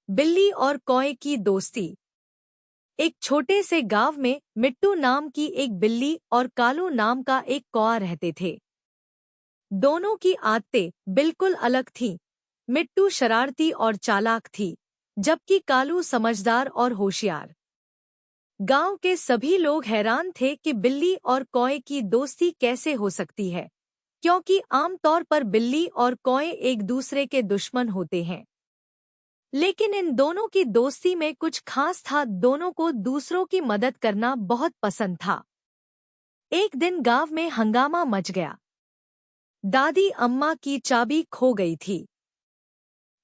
बिल्ली और कौए की दोस्ती। एक छोटे से गांव में मिट्टू नाम की एक बिल्ली और कालू नाम का एक कौआ रहते थे। दोनों की आदतें बिल्कुल अलग थीं। मिट्टू शरारती और चालाक थी, जबकि कालू समझदार और होशियार। गांव के सभी लोग हैरान थे कि बिल्ली और कौए की दोस्ती कैसे हो सकती है, क्योंकि आमतौर पर बिल्ली और कौए एक दूसरे के दुश्मन होते हैं। लेकिन इन दोनों की दोस्ती में कुछ खास था। दोनों को दूसरों की मदद करना बहुत पसंद था। एक दिन गांव में हंगामा मच गया। दादी अम्मा की चाबी खो गई थी।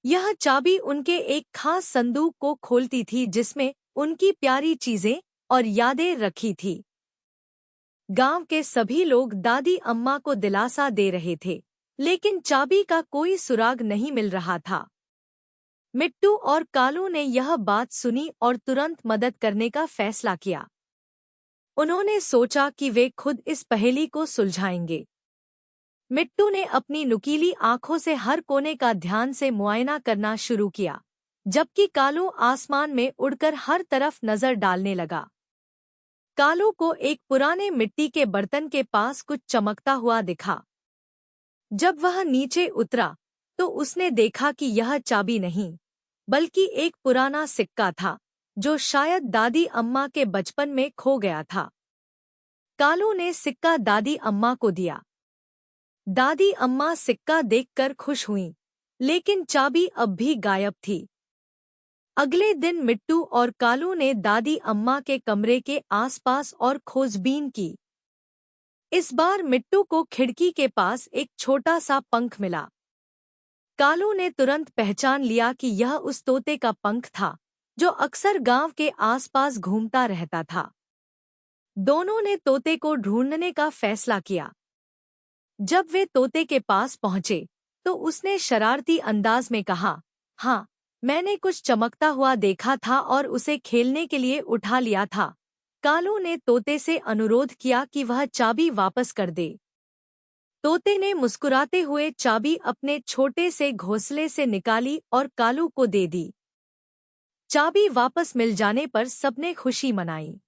यह चाबी उनके एक खास संदूक को खोलती थी, जिसमें उनकी प्यारी चीजें और यादें रखी थी। गांव के सभी लोग दादी अम्मा को दिलासा दे रहे थे, लेकिन चाबी का कोई सुराग नहीं मिल रहा था। मिट्टू और कालू ने यह बात सुनी और तुरंत मदद करने का फैसला किया। उन्होंने सोचा कि वे खुद इस पहेली को सुलझाएंगे। मिट्टू ने अपनी नुकीली आंखों से हर कोने का ध्यान से मुआयना करना शुरू किया, जबकि कालू आसमान में उड़कर हर तरफ नजर डालने लगा। कालू को एक पुराने मिट्टी के बर्तन के पास कुछ चमकता हुआ दिखा। जब वह नीचे उतरा तो उसने देखा कि यह चाबी नहीं, बल्कि एक पुराना सिक्का था, जो शायद दादी अम्मा के बचपन में खो गया था। कालू ने सिक्का दादी अम्मा को दिया। दादी अम्मा सिक्का देखकर खुश हुईं, लेकिन चाबी अब भी गायब थी। अगले दिन मिट्टू और कालू ने दादी अम्मा के कमरे के आसपास और खोजबीन की। इस बार मिट्टू को खिड़की के पास एक छोटा सा पंख मिला। कालू ने तुरंत पहचान लिया कि यह उस तोते का पंख था, जो अक्सर गांव के आसपास घूमता रहता था। दोनों ने तोते को ढूंढने का फैसला किया। जब वे तोते के पास पहुंचे, तो उसने शरारती अंदाज में कहा, हाँ, मैंने कुछ चमकता हुआ देखा था और उसे खेलने के लिए उठा लिया था। कालू ने तोते से अनुरोध किया कि वह चाबी वापस कर दे। तोते ने मुस्कुराते हुए चाबी अपने छोटे से घोंसले से निकाली और कालू को दे दी। चाबी वापस मिल जाने पर सबने खुशी मनाई।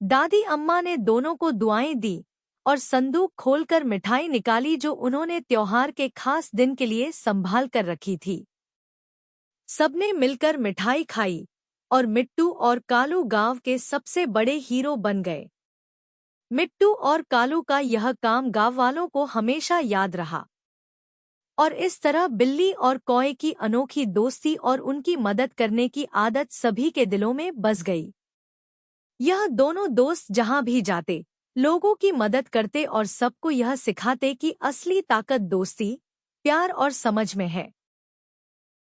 दादी अम्मा ने दोनों को दुआएं दी और संदूक खोलकर मिठाई निकाली, जो उन्होंने त्योहार के खास दिन के लिए संभाल कर रखी थी। सबने मिलकर मिठाई खाई और मिट्टू और कालू गांव के सबसे बड़े हीरो बन गए। मिट्टू और कालू का यह काम गांव वालों को हमेशा याद रहा। और इस तरह बिल्ली और कौए की अनोखी दोस्ती और उनकी मदद करने की आदत सभी के दिलों में बस गई। यह दोनों दोस्त जहां भी जाते, लोगों की मदद करते और सबको यह सिखाते कि असली ताकत दोस्ती, प्यार और समझ में है।